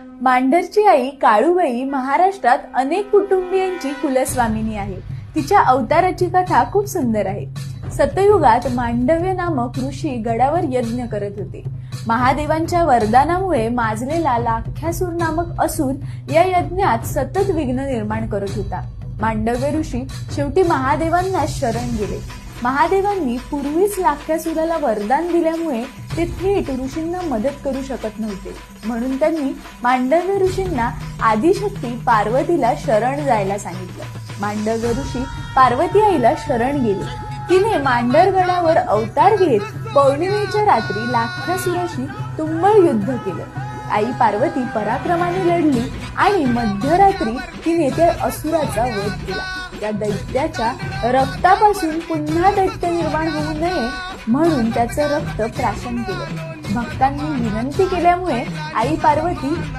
मांढरची आई काळूबाई महाराष्ट्रात अनेक कुटुंबियांची कुलस्वामिनी आहे. तिच्या अवताराची कथा खूप सुंदर आहे. सतयुगात मांडव्य नामक ऋषी गडावर यज्ञ करत होते. महादेवांच्या वरदानामुळे माजलेला लाख्यासूर नामक असुर या यज्ञात सतत विघ्न निर्माण करत होता. मांडव्य ऋषी शेवटी महादेवांना शरण गेले. महादेवांनी पूर्वीच लाख्यासुराला वरदान दिल्यामुळे ते थेट ऋषींना मदत करू शकत नव्हते. म्हणून त्यांनी मांडव्य ऋषींना आदिशक्ती पार्वतीला शरण जायला सांगितलं. मांडव्य ऋषी पार्वती आईला शरण गेले. तिने मांडरगडावर अवतार घेत पौर्णिमेच्या रात्री लाख्यासुराशी तुंबळ युद्ध केलं. आई पार्वती पराक्रमाने लढली आणि मध्यरात्री तिने त्या असुराचा वध केला. त्या दैत्याच्या रक्तापासून पुन्हा दैत्य निर्माण होऊ नये म्हणून त्याचं रक्त प्राशन केलं. भक्तांनी विनंती केल्यामुळे आई पार्वती